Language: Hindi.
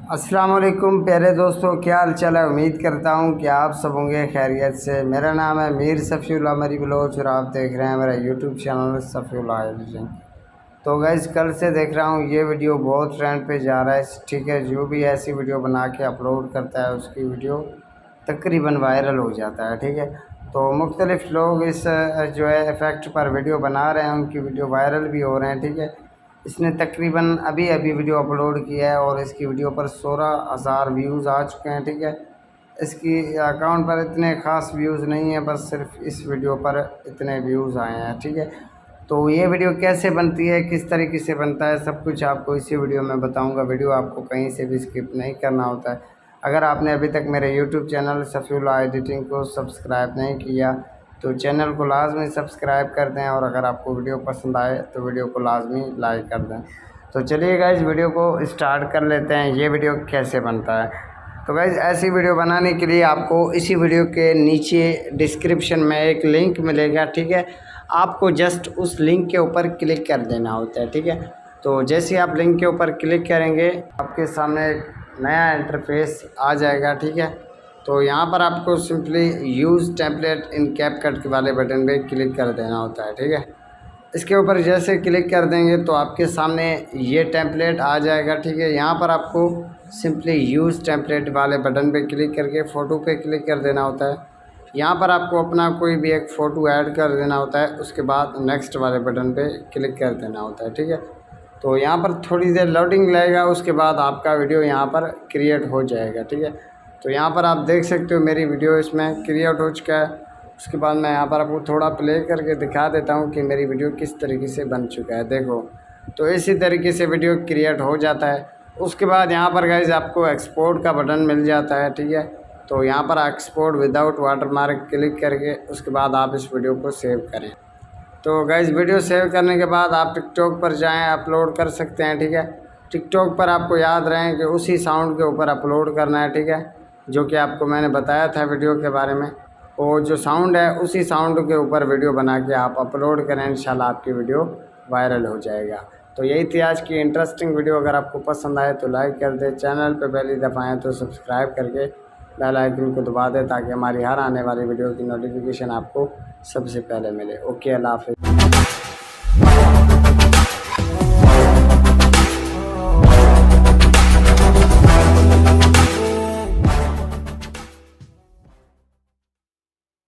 अस्सलाम वालेकुम प्यारे दोस्तों, क्या हाल चाल है। उम्मीद करता हूँ कि आप सब होंगे खैरियत से। मेरा नाम है मीर सफ़ीउल्लाह मरी बलोच और आप देख रहे हैं मेरा यूट्यूब चैनल सफ़ीउल्लाह एडिटिंग। तो गाइस कल से देख रहा हूँ ये वीडियो बहुत ट्रेंड पे जा रहा है, ठीक है। जो भी ऐसी वीडियो बना के अपलोड करता है उसकी वीडियो तकरीबन वायरल हो जाता है, ठीक है। तो मुख्तलिफ़ लोग इस जो है इफ़ेक्ट पर वीडियो बना रहे हैं, उनकी वीडियो वायरल भी हो रहे हैं, ठीक है। इसने तकरीबन अभी अभी वीडियो अपलोड किया है और इसकी वीडियो पर 16,000 व्यूज़ आ चुके हैं, ठीक है। इसकी अकाउंट पर इतने ख़ास व्यूज़ नहीं है, बस सिर्फ इस वीडियो पर इतने व्यूज़ आए हैं, ठीक है। तो ये वीडियो कैसे बनती है, किस तरीके से बनता है, सब कुछ आपको इसी वीडियो में बताऊंगा। वीडियो आपको कहीं से भी स्किप नहीं करना होता है। अगर आपने अभी तक मेरे यूट्यूब चैनल सफ़ीउल्लाह एडिटिंग को सब्सक्राइब नहीं किया तो चैनल को लाजमी सब्सक्राइब कर दें, और अगर आपको वीडियो पसंद आए तो वीडियो को लाजमी लाइक कर दें। तो चलिए गाइस वीडियो को स्टार्ट कर लेते हैं। ये वीडियो कैसे बनता है। तो गाइस ऐसी वीडियो बनाने के लिए आपको इसी वीडियो के नीचे डिस्क्रिप्शन में एक लिंक मिलेगा, ठीक है। आपको जस्ट उस लिंक के ऊपर क्लिक कर देना होता है, ठीक है। तो जैसे ही आप लिंक के ऊपर क्लिक करेंगे आपके सामने एक नया इंटरफेस आ जाएगा, ठीक है। तो यहाँ पर आपको सिंपली यूज़ टेम्पलेट इन कैपकट के वाले बटन पे क्लिक कर देना होता है, ठीक है। इसके ऊपर जैसे क्लिक कर देंगे तो आपके सामने ये टेम्पलेट आ जाएगा, ठीक है। यहाँ पर आपको सिंपली यूज़ टेम्पलेट वाले बटन पे क्लिक करके फ़ोटो पे क्लिक कर देना होता है। यहाँ पर आपको अपना कोई भी एक फ़ोटो ऐड कर देना होता है, उसके बाद नेक्स्ट वाले बटन पे क्लिक कर देना होता है, ठीक है। तो यहाँ पर थोड़ी देर लोडिंग लगेगा, उसके बाद आपका वीडियो यहाँ पर क्रिएट हो जाएगा, ठीक है। तो यहाँ पर आप देख सकते हो मेरी वीडियो इसमें क्रिएट हो चुका है। उसके बाद मैं यहाँ पर आपको थोड़ा प्ले करके दिखा देता हूँ कि मेरी वीडियो किस तरीके से बन चुका है। देखो, तो इसी तरीके से वीडियो क्रिएट हो जाता है। उसके बाद यहाँ पर गाइस आपको एक्सपोर्ट का बटन मिल जाता है, ठीक है। तो यहाँ पर एक्सपोर्ट विदाउट वाटरमार्क क्लिक करके उसके बाद आप इस वीडियो को सेव करें। तो गाइस वीडियो सेव करने के बाद आप टिकटॉक पर जाएं, अपलोड कर सकते हैं, ठीक है। टिकटॉक पर आपको याद रहे कि उसी साउंड के ऊपर अपलोड करना है, ठीक है, जो कि आपको मैंने बताया था वीडियो के बारे में। और जो साउंड है उसी साउंड के ऊपर वीडियो बना के आप अपलोड करें, इंशाल्लाह आपकी वीडियो वायरल हो जाएगा। तो यही थी आज की इंटरेस्टिंग वीडियो। अगर आपको पसंद आए तो लाइक कर दे, चैनल पे पहली दफ़ा आए तो सब्सक्राइब करके बेल आइकन को दबा दें ताकि हमारी हर आने वाली वीडियो की नोटिफिकेशन आपको सबसे पहले मिले। ओके, अल्लाह हाफ़िज़।